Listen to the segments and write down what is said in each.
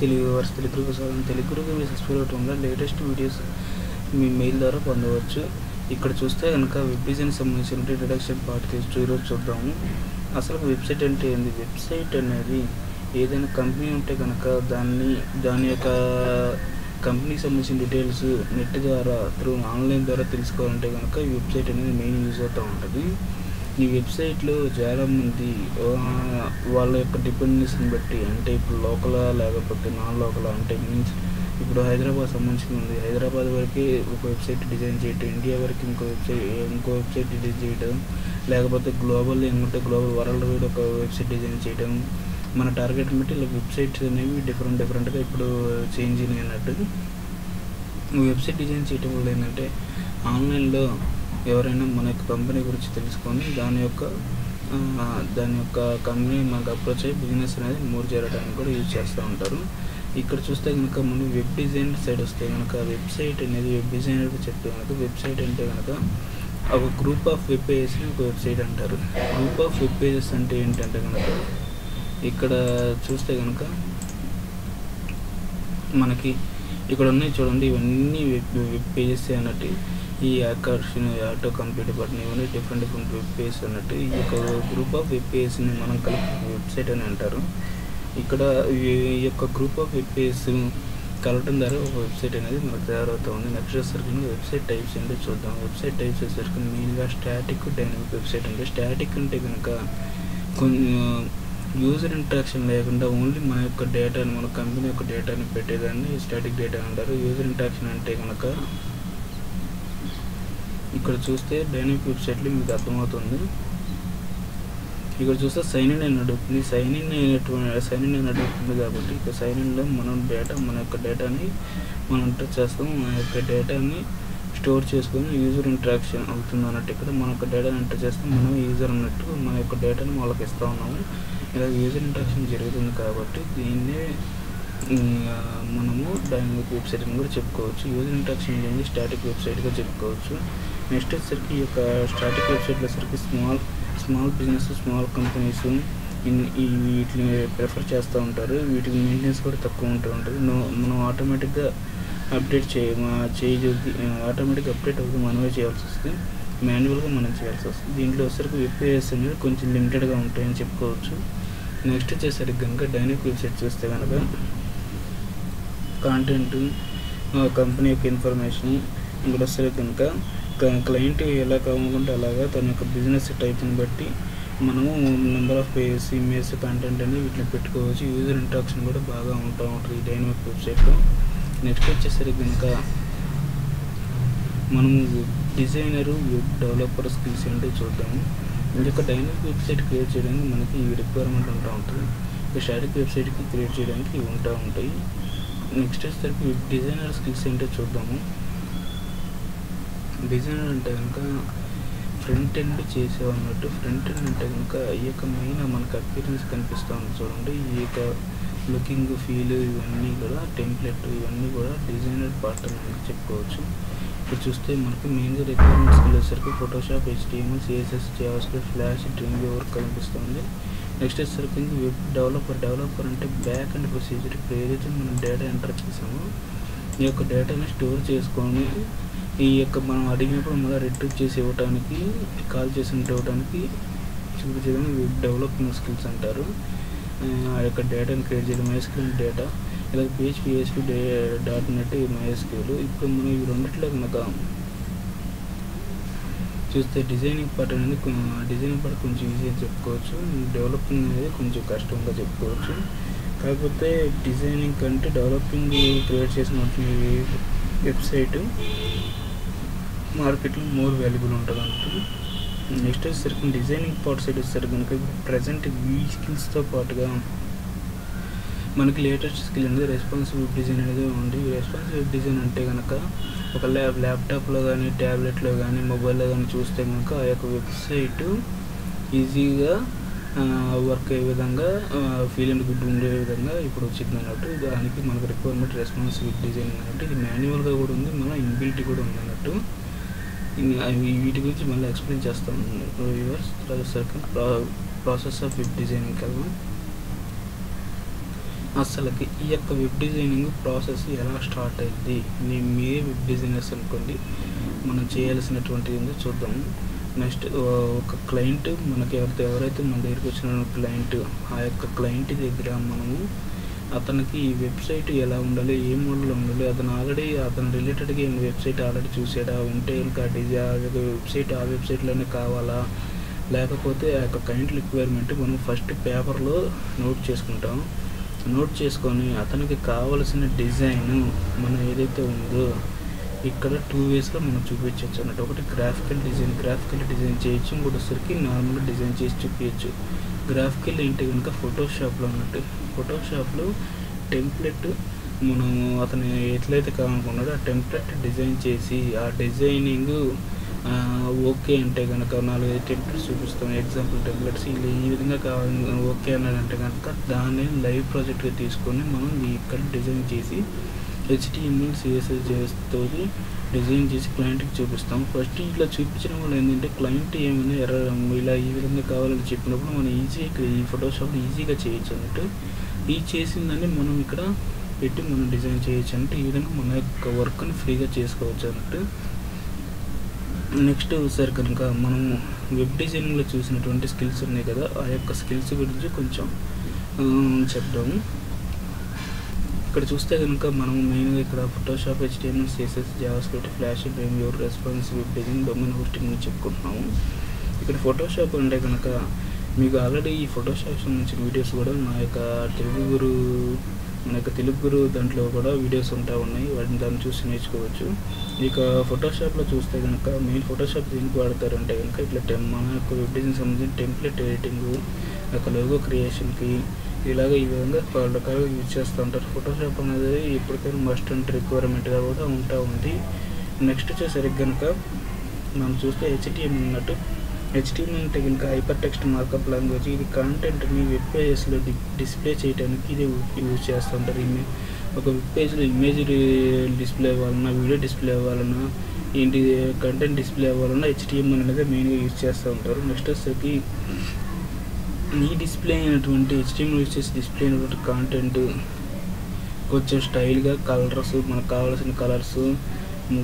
Telugu viewers, Telugu గురుకు subscribe అవ్వటం వల్ల latest videos మీ mail ద్వారా పొందవచ్చు. ఇక్కడ చూస్తే కనుక వెబ్ డిజైన్ సంబంధించిన ఇంట్రడక్షన్ పార్ట్ ఈరోజు చూద్దాము. అసలు వెబ్సైట్ అంటే ఏంది? వెబ్సైట్ అనేది ఏదైనా కంపెనీ ఉంటే కనుక దాని యొక్క కంపెనీకి సంబంధించిన డీటెయిల్స్ నెట్ ద్వారా ఆన్లైన్ ద్వారా తెలుసుకోవాలంటే కనుక ఈ వెబ్సైట్ అనేది మెయిన్ యూజ్ అవుతూ ఉంటుంది. ఈ వెబ్సైట్లో చాలామంది వాళ్ళ యొక్క డిపెండెన్స్ని బట్టి, అంటే ఇప్పుడు లోకలా లేకపోతే నాన్ లోకలా, అంటే మీన్స్ ఇప్పుడు హైదరాబాద్ సంబంధించి ఉంది, హైదరాబాద్ వరకే ఒక వెబ్సైట్ డిజైన్ చేయటం, ఇండియా వరకు ఇంకో వెబ్సైట్ డిజైన్ చేయడం, లేకపోతే గ్లోబల్ ఏమంటే గ్లోబల్ వరల్డ్ వైడ్ ఒక వెబ్సైట్ డిజైన్ చేయడం, మన టార్గెట్ బట్టి ఇలా వెబ్సైట్స్ అనేవి డిఫరెంట్గా ఇప్పుడు చేంజ్ అయినాయి అన్నట్టు. వెబ్సైట్ డిజైన్ చేయటం వల్ల ఏంటంటే ఆన్లైన్లో ఎవరైనా మన యొక్క కంపెనీ గురించి తెలుసుకొని దాని యొక్క కంపెనీ మనకు అప్రోచ్ అయ్యి బిజినెస్ అనేది మూవ్ చేయడానికి కూడా యూజ్ చేస్తూ ఉంటారు. ఇక్కడ చూస్తే కనుక మనం వెబ్ డిజైన్ సైడ్ వస్తే కనుక వెబ్సైట్ అనేది వెబ్ డిజైనర్గా చెప్తే కనుక వెబ్సైట్ అంటే కనుక ఒక గ్రూప్ ఆఫ్ వెబ్ పేజెస్ని ఒక వెబ్సైట్ అంటారు. గ్రూప్ ఆఫ్ వెబ్ పేజెస్ అంటే ఏంటంటే కనుక ఇక్కడ చూస్తే కనుక మనకి ఇక్కడ ఉన్నాయి చూడండి, ఇవన్నీ వెబ్ పేజెస్ అన్నట్టు. ఈ ఆటో కంప్లీట్ బటన్ ఇవన్నీ డిఫరెంట్ వెబ్ పేజెస్ అన్నట్టు. ఈ యొక్క గ్రూప్ ఆఫ్ వెబ్ పేజెస్ని మనం కలిపి వెబ్సైట్ అని అంటారు. ఇక్కడ ఈ యొక్క గ్రూప్ ఆఫ్ వెబ్ పేజెస్ కలవటం ద్వారా ఒక వెబ్సైట్ అనేది మనకు తయారవుతూ ఉంది. నెక్స్ట్ వచ్చేసరికి వెబ్సైట్ టైప్స్ ఏంటో చూద్దాం. వెబ్సైట్ టైప్స్ వచ్చేసరికి మెయిన్గా స్టాటిక్, డైనమిక్ వెబ్సైట్ అంటే స్టాటిక్ అంటే కనుక కొన్ని యూజర్ ఇంటరాక్షన్ లేకుండా ఓన్లీ మన యొక్క డేటాని, మన కంపెనీ యొక్క డేటాని పెట్టేదాన్ని స్టాటిక్ డేటా అంటారు. యూజర్ ఇంటరాక్షన్ అంటే కనుక ఇక్కడ చూస్తే డైనమిక్ వెబ్సైట్లో మీకు అర్థమవుతుంది. ఇక్కడ చూస్తే సైన్ ఇన్ అని అడుగుతుంది. సైన్ ఇన్ అని అడుగుతుంది కాబట్టి ఇక సైన్ ఇన్లో మన యొక్క డేటాని మనం ఎంటర్ చేస్తాం. మన యొక్క డేటాని స్టోర్ చేసుకొని యూజర్ ఇంటరాక్షన్ అవుతుంది అన్నట్టు. ఇక్కడ మన యొక్క డేటాని ఎంటర్ చేస్తాం, మనం యూజర్ అన్నట్టు మన యొక్క డేటాని వాళ్ళకి ఇస్తూ ఉన్నాము. ఇలా యూజర్ ఇంటరాక్షన్ జరుగుతుంది కాబట్టి దీన్నే మనము డైనమిక్ వెబ్సైట్ అని కూడా చెప్పుకోవచ్చు. యూజర్ ఇంటరాక్షన్ లేని స్టాటిక్ వెబ్సైట్గా చెప్పుకోవచ్చు. నెక్స్ట్ వచ్చేసరికి ఈ యొక్క స్టాటిక్ వెబ్సైట్లో వచ్చరికి స్మాల్ బిజినెస్, స్మాల్ కంపెనీస్ వీటిని ప్రిఫర్ చేస్తూ ఉంటారు. వీటికి మెయింటెనెన్స్ కూడా తక్కువ ఉంటుంది. మనం ఆటోమేటిక్గా అప్డేట్ ఆటోమేటిక్గా అప్డేట్ అవుతుంది, మనమే చేయాల్సి వస్తుంది, మాన్యువల్గా మనం చేయాల్సి వస్తుంది. దీంట్లో వచ్చరికి వెబ్ పేజెస్ అనేవి కొంచెం లిమిటెడ్గా ఉంటాయని చెప్పుకోవచ్చు. నెక్స్ట్ వచ్చేసరికి కనుక డైనమిక్ వెబ్సైట్ చూస్తే కనుక కాంటెంట్, కంపెనీ యొక్క ఇన్ఫర్మేషన్, ఇక్కడ వస్తే కనుక క్లయింట్ ఎలా కావాలనుకుంటే అలాగా తన యొక్క బిజినెస్ టైప్ని బట్టి మనము number of pages, image, content అని వీటిని పెట్టుకోవచ్చు. యూజర్ ఇంటరాక్షన్ కూడా బాగా ఉంటుంది ఈ డైనమిక్ వెబ్సైట్లో. నెక్స్ట్ వచ్చేసరికి కనుక మనము డిజైనరు, వెబ్ డెవలపర్ స్కిల్స్ ఏంటో చూద్దాము. ఈ యొక్క డైనమిక్ వెబ్సైట్ క్రియేట్ చేయడానికి మనకి ఈ రిక్వైర్మెంట్ ఉంటుంది. ఈ స్టాటిక్ వెబ్సైట్కి క్రియేట్ చేయడానికి ఇవి ఉంటాయి. నెక్స్ట్ వచ్చేసరికి వెబ్ డిజైనర్ స్కిల్స్ ఏంటో చూద్దాము. డిజైనర్ అంటే కనుక ఫ్రంట్ ఎండ్ చేసేవన్నట్టు. ఫ్రంట్ ఎండ్ అంటే కనుక ఈ యొక్క మెయిన్ మనకు అపీరెన్స్ కనిపిస్తూ ఉంది చూడండి. ఈ యొక్క లుకింగ్, ఫీల్ ఇవన్నీ కూడా టెంప్లెట్ ఇవన్నీ కూడా డిజైనర్ పార్ట్ అని చెప్పుకోవచ్చు. ఇప్పుడు చూస్తే మనకి మెయిన్గా రిక్వైర్మెంట్స్ వెళ్ళేసరికి Photoshop, HTML, CSS, JavaScript, flash, Dreamweaver work కనిపిస్తుంది. నెక్స్ట్ వచ్చేసరికి వెబ్ డెవలపర్ అంటే బ్యాక్ అండ్ ప్రొసీజర్. ఇప్పుడు ఏదైతే మనం డేటా ఎంటర్ చేసామో ఈ యొక్క డేటాని స్టోర్ చేసుకొని ఈ యొక్క మనం అడిగినప్పుడు మళ్ళీ రిట్రీవ్ చేసి ఇవ్వడానికి, కాల్ చేసి ఇవ్వడానికి చూపించేదాన్ని వెబ్ డెవలపింగ్ స్కిల్స్ అంటారు. ఆ యొక్క డేటాని క్రియేట్ చేయడం, MySQL డేటా, ఇలా PHP, .NET, MySQL. ఇప్పుడు మనం ఇవి రెండిట్లో కనుక చూస్తే డిజైనింగ్ పార్ట్ కొంచెం ఈజీ అని చెప్పుకోవచ్చు. డెవలపింగ్ అనేది కొంచెం కష్టంగా చెప్పుకోవచ్చు. కాకపోతే డిజైనింగ్ కంటే డెవలపింగ్ క్రియేట్ చేసిన వెబ్సైట్ మార్కెట్లో మోర్ వాల్యుబుల్ ఉంటుంది అంటారు. నెక్స్ట్ వచ్చేసరికి డిజైనింగ్ పార్ట్ సైడ్ వచ్చేసరికి కనుక ప్రజెంట్ ఈ స్కిల్స్తో పాటుగా మనకి లేటెస్ట్ స్కిల్ అనేది రెస్పాన్సివ్ వెబ్ డిజైన్ అనేది ఉంది. రెస్పాన్సివ్ వెబ్ డిజైన్ అంటే కనుక ఒక ల్యాప్టాప్లో కానీ, ట్యాబ్లెట్లో కానీ, మొబైల్లో కానీ చూస్తే కనుక ఆ యొక్క వెబ్సైట్ ఈజీగా వర్క్ అయ్యే విధంగా, ఫీల్ అండ్ గుడ్ ఉండే విధంగా ఇప్పుడు వచ్చింది అన్నట్టు. దానికి మనకు రిక్వైర్మెంట్ రెస్పాన్సివ్ వెబ్ డిజైనింగ్ అన్నట్టు. ఇది మాన్యువల్గా కూడా ఉంది, మళ్ళీ ఇన్బిల్ట్ కూడా ఉంది అన్నట్టు. వీటి గురించి మళ్ళీ ఎక్స్ప్లెయిన్ చేస్తాం viewers. Process of web designing కదా. అసలుకి ఈ యొక్క వెబ్ డిజైనింగ్ ప్రాసెస్ ఎలా స్టార్ట్ అయింది, మీరే వెబ్ డిజైనర్స్ అనుకోండి, మనం చేయాల్సినటువంటిది ఏందో చూద్దాము. నెక్స్ట్ ఒక క్లయింట్ మనకి ఎవరైతే మన దగ్గరికి వచ్చిన క్లయింట్, ఆ యొక్క క్లయింట్ దగ్గర మనము అతనికి ఈ వెబ్సైట్ ఎలా ఉండాలి, ఏ మోడల్లో ఉండాలి, అతను రిలేటెడ్గా ఏమైనా వెబ్సైట్ ఆల్రెడీ చూసాడా, ఉంటే ఇంకా వెబ్సైట్ ఆ వెబ్సైట్లోనే కావాలా, లేకపోతే ఆ యొక్క క్లయింట్ రిక్వైర్మెంట్ మనం ఫస్ట్ పేపర్లో నోట్ చేసుకుంటాం. నోట్ చేసుకొని అతనికి కావలసిన డిజైన్ మనం ఏదైతే ఉందో ఇక్కడ 2 వేస్లో మనం చూపించవచ్చు అన్నట్టు. ఒకటి గ్రాఫికల్ డిజైన్ చేయొచ్చు, ఇంకోటిసరికి నార్మల్గా డిజైన్ చేసి చూపించచ్చు. గ్రాఫికల్ ఏంటి కనుక ఫోటోషాప్లో అన్నట్టు, ఫోటోషాప్లో టెంప్లెట్ మనం అతను ఎట్లయితే కావాలనుకున్నాడో ఆ టెంప్లెట్ డిజైన్ చేసి ఆ డిజైనింగ్ ఓకే అంటే కనుక 4-5 టెంప్లెట్స్ చూపిస్తాం. ఎగ్జాంపుల్ టెంప్లెట్స్ ఈ విధంగా కావాలి ఓకే అన్నాడంటే కనుక దాన్ని లైవ్ ప్రాజెక్ట్గా తీసుకొని మనం ఇక్కడ డిజైన్ చేసి HTML CSS చేస్తూ డిజైన్ చేసి క్లయింట్కి చూపిస్తాం. ఫస్ట్ ఇట్లా చూపించడం వల్ల ఏంటంటే క్లయింట్ ఏమైనా ఇలా ఈ విధంగా కావాలని చెప్పినప్పుడు మనం ఈజీగా ఈ ఫోటోషాప్లో ఈజీగా చేయొచ్చు అన్నట్టు. ఈ చేసిందని మనం ఇక్కడ పెట్టి మనం డిజైన్ చేయొచ్చు అంటే ఈ విధంగా మన యొక్క వర్క్ని ఫ్రీగా చేసుకోవచ్చు అన్నట్టు. నెక్స్ట్ ఒకసారి కనుక మనం వెబ్ డిజైనింగ్లో చూసినటువంటి స్కిల్స్ ఉన్నాయి కదా, ఆ యొక్క స్కిల్స్ గురించి కొంచెం చెప్దాము. ఇక్కడ చూస్తే కనుక మనం మెయిన్గా ఇక్కడ Photoshop, HTML, CSS, JavaScript, flash, Dreamweaver, responsive web design, domain hosting గురించి చెప్పుకుంటున్నాము. ఇక్కడ ఫోటోషాప్ అంటే కనుక మీకు ఆల్రెడీ ఈ ఫోటోషాప్ సంబంధించిన వీడియోస్ కూడా మన యొక్క తెలుగు గురు దాంట్లో కూడా వీడియోస్ ఉన్నాయి, వాటిని దాన్ని చూసి నేర్చుకోవచ్చు. ఇక ఫోటోషాప్లో చూస్తే కనుక మెయిన్ ఫోటోషాప్ దేనికి వాడతారంటే కనుక ఇట్లా మన యొక్క వెబ్ డిజైన్ సంబంధించిన టెంప్లెట్ ఎడిటింగ్, యొక్క లోగో క్రియేషన్కి ఇలాగ ఈ విధంగా చాలా రకాలుగా యూజ్ చేస్తూ ఉంటారు. ఫోటోషాప్ అనేది ఎప్పటికైనా మస్ట్ అండ్ రిక్వైర్మెంట్గా కూడా ఉంది. నెక్స్ట్ వచ్చేసరికి కనుక మనం చూస్తే HTML అన్నట్టు. HTML అంటే కనుక హైపర్ టెక్స్ట్ మార్కప్ లాంగ్వేజ్. ఇది కంటెంట్ని వెబ్ పేజెస్లో డిస్ప్లే చేయడానికి ఇది యూజ్ చేస్తూ ఉంటారు. ఒక వెబ్ పేజ్లో ఇమేజ్ డిస్ప్లే అవ్వాలన్నా, వీడియో డిస్ప్లే అవ్వాలన్నా, ఏంటి కంటెంట్ డిస్ప్లే అవ్వాలన్నా HTML అనేది మెయిన్గా యూజ్ చేస్తూ ఉంటారు. నెక్స్ట్ వచ్చేసరికి ఈ డిస్ప్లే అయినటువంటి HTML యూజ్ చేసి డిస్ప్లే అయినటువంటి కాంటెంట్ కొంచెం స్టైల్గా కలర్స్, మనకు కావాల్సిన కలర్స్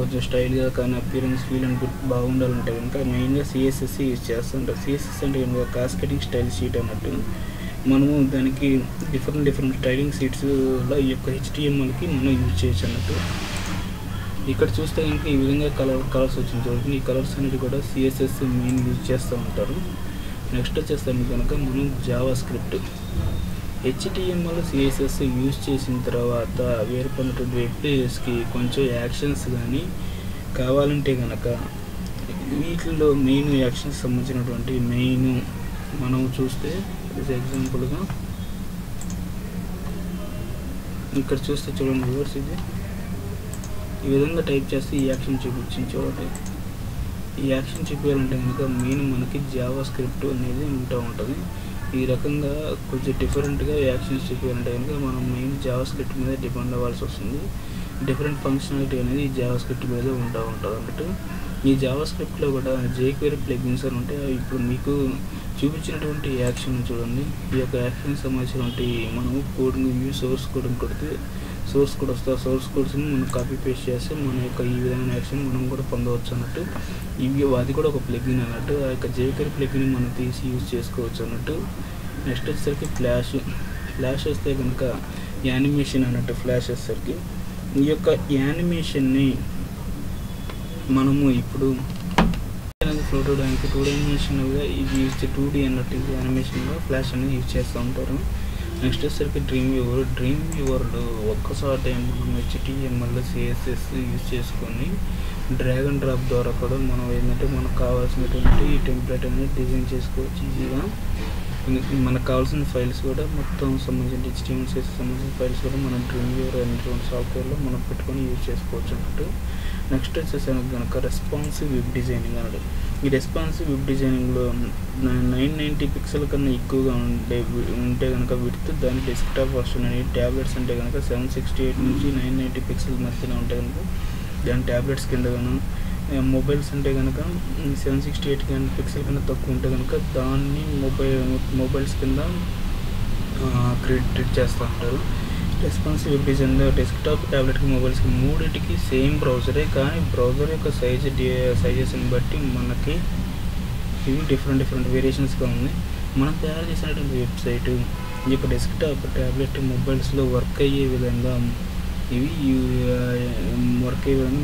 కొంచెం స్టైల్గా కానీ అపియరెన్స్ ఫీల్ అని బాగుండాలంటే కనుక మెయిన్గా CSS యూజ్ చేస్తుంటారు. CSS అంటే కనుక కాస్కెటింగ్ స్టైల్ షీట్ అన్నట్టు. మనము దానికి డిఫరెంట్ స్టైలింగ్ షీట్స్లో ఈ యొక్క HTMLకి మనం యూజ్ చేయొచ్చు అన్నట్టు. ఇక్కడ చూస్తే కనుక ఈ విధంగా కలర్స్ వచ్చింది చూడండి. ఈ కలర్స్ అనేది కూడా CSS మెయిన్ యూజ్ చేస్తూ ఉంటారు. నెక్స్ట్ వచ్చేస్తాను కనుక మనం జావాస్క్రిప్ట్, HTML, CSS యూజ్ చేసిన తర్వాత వేరుపడినటువంటి వెబ్ పేజెస్కి కొంచెం యాక్షన్స్ కానీ కావాలంటే కనుక వీటిల్లో మెయిన్ యాక్షన్స్ సంబంధించినటువంటి మెయిన్ మనం చూస్తే ఎగ్జాంపుల్గా ఇక్కడ చూస్తే చూడండి వ్యూవర్స్, ఇది ఈ విధంగా టైప్ చేస్తే ఈ యాక్షన్ చూపించింది చూడండి. ఈ యాక్షన్ చూపించాలంటే కనుక మెయిన్ మనకి జావాస్క్రిప్ట్ అనేది ఉంటుంది. ఈ రకంగా కొంచెం డిఫరెంట్గా యాక్షన్స్ చూపించాలంటే కనుక మనం మెయిన్ జావాస్క్రిప్ట్ మీద డిపెండ్ అవ్వాల్సి వస్తుంది. డిఫరెంట్ ఫంక్షనాలిటీ అనేది ఈ జావాస్క్రిప్ట్ మీద ఉంటుంది అన్నట్టు. ఈ జావాస్క్రిప్ట్లో కూడా jQuery ప్లగిన్స్ అని ఉంటాయి. ఇప్పుడు మీకు చూపించినటువంటి యాక్షన్ చూడండి. ఈ యొక్క యాక్షన్ సంబంధించినటువంటి మనం కోడింగ్ సోర్స్ కోడింగ్ కొడితే సోర్స్ కోడ్ వస్తుంది. సోర్స్ కోడ్స్ని మనం కాపీ పేస్ట్ చేస్తే మన యొక్క ఈ విధమైన యాక్షన్ మనం కూడా పొందవచ్చు అన్నట్టు. అది కూడా ఒక ప్లగిన్ అన్నట్టు. ఆ యొక్క jQuery ప్లగిన్ మనం తీసి యూజ్ చేసుకోవచ్చు అన్నట్టు. నెక్స్ట్ వచ్చేసరికి ఫ్లాష్ వస్తే కనుక యానిమేషన్ అన్నట్టు. ఫ్లాష్ వచ్చేసరికి ఈ యొక్క యానిమేషన్ని మనము ఇప్పుడు ఫ్లోటో డానికి 2D యానిమేషన్గా ఇది యూజ్ 2D అన్నట్టు యానిమేషన్గా ఫ్లాష్ అనేది యూజ్ చేస్తూ ఉంటారు. నెక్స్ట్ వచ్చేసరికి డ్రీమ్వీవర్లో ఒక్కసారి మనం HTML, CSS యూజ్ చేసుకొని డ్రాగ్ అండ్ డ్రాప్ ద్వారా కూడా మనం ఏంటంటే మనకు కావాల్సినటువంటి టెంప్లెట్ అనేది డిజైన్ చేసుకోవచ్చు ఈజీగా. మనకు కావాల్సిన ఫైల్స్ కూడా మొత్తం సంబంధించిన HTML, CSS సంబంధించిన ఫైల్స్ కూడా మనం డ్రీమ్వీవర్ అనేటువంటి సాఫ్ట్వేర్లో మనం పెట్టుకొని యూజ్ చేసుకోవచ్చు అన్నట్టు. నెక్స్ట్ వచ్చేసరికి కనుక రెస్పాన్సివ్ వెబ్ డిజైనింగ్ అన్నట్టు. ఈ రెస్పాన్సివ్ వెబ్ డిజైనింగ్లో 990 పిక్సెల్ కన్నా ఎక్కువగా ఉంటే కనుక విడ్త్ దాని డెస్క్టాప్ వర్షన్ అని, ట్యాబ్లెట్స్ అంటే కనుక 768 నుంచి 990 పిక్సెల్ మధ్యన ఉంటే కనుక దాని ట్యాబ్లెట్స్ కింద కానీ, మొబైల్స్ అంటే కనుక 768 పిక్సెల్ కన్నా తక్కువ ఉంటే కనుక దాన్ని మొబైల్స్ కింద ట్రీట్ చేస్తూ ఉంటారు. రెస్పాన్సివ్ వెబ్ డిజైన్ డెస్క్టాప్, ట్యాబ్లెట్కి, మొబైల్స్కి మూడింటికి సేమ్ బ్రౌజరే, కానీ బ్రౌజర్ యొక్క సైజెస్ని బట్టి మనకి ఇవి డిఫరెంట్ వేరియేషన్స్గా ఉంది. మనం తయారు చేసినటువంటి వెబ్సైట్ ఈ యొక్క డెస్క్టాప్, ట్యాబ్లెట్, మొబైల్స్లో వర్క్ అయ్యే విధంగా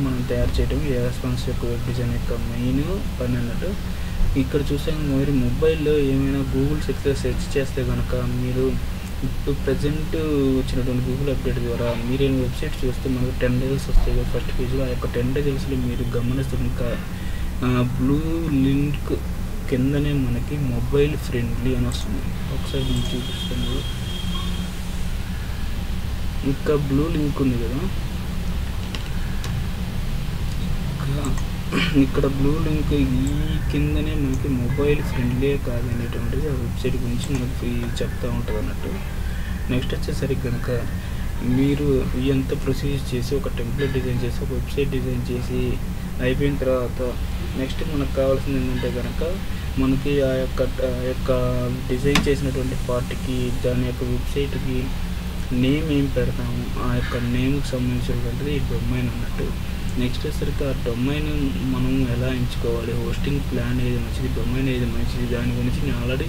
మనం తయారు చేయడం ఈ రెస్పాన్సివ్ యొక్క వెబ్ డిజైన్ యొక్క మెయిన్ పని అన్నట్టు. ఇక్కడ చూసాను మీరు మొబైల్లో ఏమైనా గూగుల్ సెర్చ్ చేస్తే కనుక మీరు ఇప్పుడు ప్రజెంట్ వచ్చినటువంటి గూగుల్ అప్డేట్ ద్వారా మీరేం వెబ్సైట్ చూస్తే మనకు 10 రిజల్ట్స్ వస్తాయి కదా ఫస్ట్ పేజ్లో. ఆ యొక్క 10 రిజల్ట్స్లో మీరు గమనిస్తే ఇంకా బ్లూ లింక్ కిందనే మనకి మొబైల్ ఫ్రెండ్లీ అని వస్తుంది. ఒకసారి నేను చూపిస్తాను. ఇంకా బ్లూ లింక్ ఉంది కదా, ఇక్కడ బ్లూ లింక్ ఈ కిందనే మనకి మొబైల్ ఫ్రెండ్లీ కాదనేటువంటిది ఆ వెబ్సైట్ గురించి మనకి చెప్తూ ఉంటుంది అన్నట్టు. నెక్స్ట్ వచ్చేసరికి కనుక మీరు ఎంత ప్రొసీజర్ చేసి ఒక టెంప్లెట్ డిజైన్ చేసి ఒక వెబ్సైట్ డిజైన్ చేసి అయిపోయిన తర్వాత నెక్స్ట్ మనకు కావాల్సింది ఏంటంటే కనుక మనకి ఆ యొక్క డిజైన్ చేసినటువంటి పార్ట్కి దాని యొక్క వెబ్సైట్కి నేమ్ ఏం పెడతాము, ఆ యొక్క నేమ్కి సంబంధించినటువంటిది ఈ డొమైన్ అన్నట్టు. నెక్స్ట్ వచ్చేసరికి ఆ డొమైన్ మనం ఎలా ఎంచుకోవాలి, హోస్టింగ్ ప్లాన్ ఏది మంచిది, డొమైన్ ఏది మంచిది, దాని గురించి నేను ఆల్రెడీ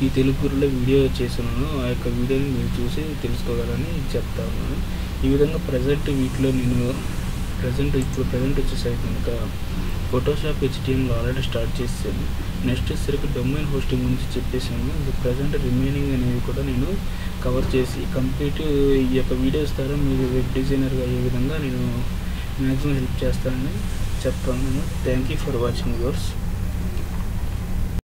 ఈ తెలుగులో వీడియో చేస్తున్నాను. ఆ యొక్క వీడియోని మీరు చూసి తెలుసుకోగలని చెప్తా ఉన్నాను. ఈ విధంగా ప్రజెంట్ వీటిలో నేను ప్రజెంట్ వచ్చేసరికి కనుక ఫోటోషాప్ HTML ఆల్రెడీ స్టార్ట్ చేసాను. నెక్స్ట్ వచ్చేసరికి డొమైన్ హోస్టింగ్ గురించి చెప్పేసాను. ప్రజెంట్ రిమైనింగ్ అనేవి కూడా నేను కవర్ చేసి కంప్లీట్ ఈ యొక్క వీడియోస్ ద్వారా మీరు వెబ్ డిజైనర్గా అయ్యే విధంగా నేను మ్యాక్సిమం హెల్ప్ చేస్తానని చెప్తాను. Thank you for watching yours.